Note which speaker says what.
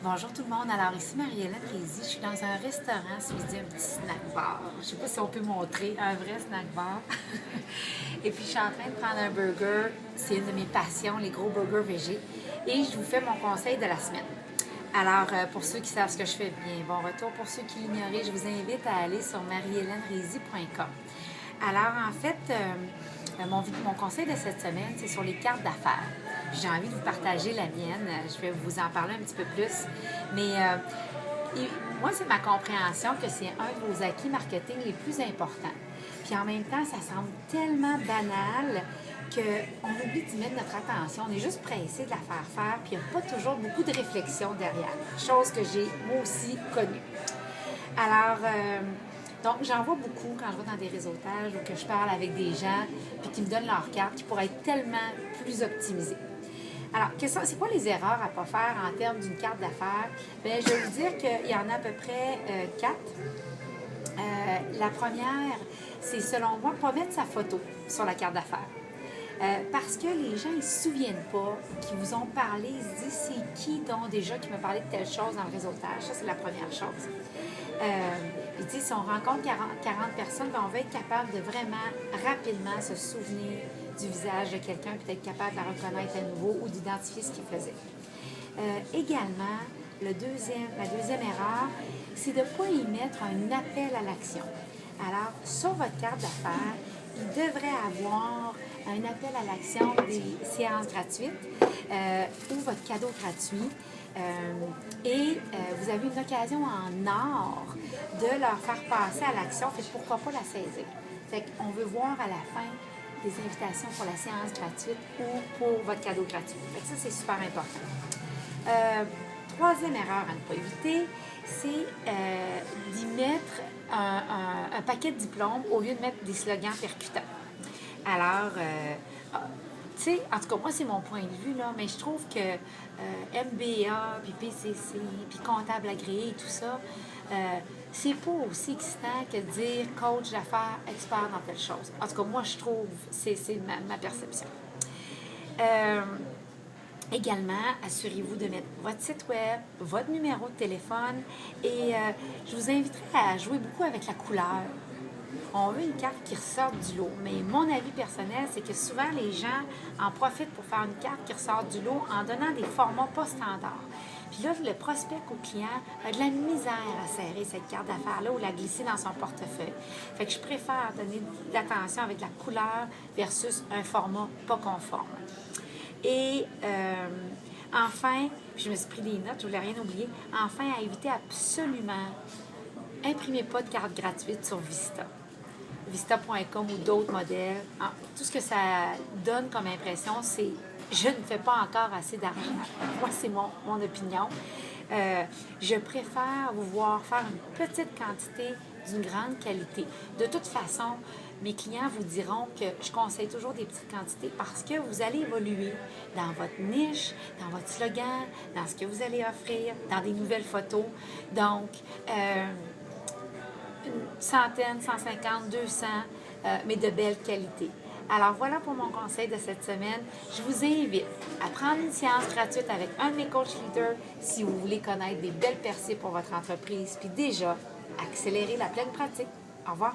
Speaker 1: Bonjour tout le monde, alors ici Marie-Hélène Rézy, je suis dans un restaurant, si je dis un petit snack bar. Je ne sais pas si on peut montrer un vrai snack bar. Et puis je suis en train de prendre un burger, c'est une de mes passions, les gros burgers végés. Et je vous fais mon conseil de la semaine. Alors, pour ceux qui savent ce que je fais, bien bon retour. Pour ceux qui l'ignoraient, je vous invite à aller sur mariehelenerezy.com. Alors, en fait, mon conseil de cette semaine, c'est sur les cartes d'affaires. J'ai envie de vous partager la mienne. Je vais vous en parler un petit peu plus. Mais moi, c'est ma compréhension que c'est un de vos acquis marketing les plus importants. Puis en même temps, ça semble tellement banal qu'on oublie d'y mettre notre attention. On est juste pressé de la faire, puis il n'y a pas toujours beaucoup de réflexion derrière. Chose que j'ai moi aussi connue. Alors, donc, j'en vois beaucoup quand je vais dans des réseautages ou que je parle avec des gens puis qui me donnent leur carte qui pourraient être tellement plus optimisées. Alors, c'est quoi les erreurs à ne pas faire en termes d'une carte d'affaires? Bien, je vais vous dire qu'il y en a à peu près quatre. La première, c'est selon moi, pas mettre sa photo sur la carte d'affaires. Parce que les gens, ils ne se souviennent pas qu'ils vous ont parlé, ils se disent c'est qui donc déjà qui m'a parlé de telle chose dans le réseautage. Ça, c'est la première chose. Puis, tu sais, si on rencontre 40 personnes, bien, on va être capable de vraiment rapidement se souvenir du visage de quelqu'un, puis être capable de la reconnaître à nouveau ou d'identifier ce qu'il faisait. Également, la deuxième erreur, c'est de ne pas y mettre un appel à l'action. Alors, sur votre carte d'affaires, il devrait avoir un appel à l'action des séances gratuites ou votre cadeau gratuit. Vous avez une occasion en or de leur faire passer à l'action. Fait que pourquoi pas la saisir? Fait qu'on veut voir à la fin des invitations pour la séance gratuite ou pour votre cadeau gratuit. Fait que ça, c'est super important. Troisième erreur à ne pas éviter, c'est d'y mettre un paquet de diplômes au lieu de mettre des slogans percutants. Alors, tu sais, en tout cas, moi, c'est mon point de vue, là, mais je trouve que MBA, puis PCC, puis comptable agréé et tout ça, c'est pas aussi excitant que de dire coach d'affaires, expert dans telle chose. En tout cas, moi, je trouve, c'est ma perception. Également, assurez-vous de mettre votre site web, votre numéro de téléphone et je vous inviterai à jouer beaucoup avec la couleur. On veut une carte qui ressorte du lot, mais mon avis personnel, c'est que souvent les gens en profitent pour faire une carte qui ressort du lot en donnant des formats pas standards. Puis là, le prospect ou le client a de la misère à serrer cette carte d'affaires-là ou la glisser dans son portefeuille. Fait que je préfère donner de l'attention avec la couleur versus un format pas conforme. Et enfin, je me suis pris des notes, je ne voulais rien oublier. Enfin, à éviter absolument, imprimez pas de carte gratuite sur Vista.com ou d'autres modèles. Tout ce que ça donne comme impression, c'est je ne fais pas encore assez d'argent. Moi, c'est mon opinion. Je préfère vous voir faire une petite quantité d'une grande qualité. De toute façon, mes clients vous diront que je conseille toujours des petites quantités parce que vous allez évoluer dans votre niche, dans votre slogan, dans ce que vous allez offrir, dans des nouvelles photos. Donc, une centaine, 150, 200, mais de belle qualité. Alors voilà pour mon conseil de cette semaine. Je vous invite à prendre une séance gratuite avec un de mes coachs leaders si vous voulez connaître des belles percées pour votre entreprise, puis déjà accélérer la pleine pratique. Au revoir.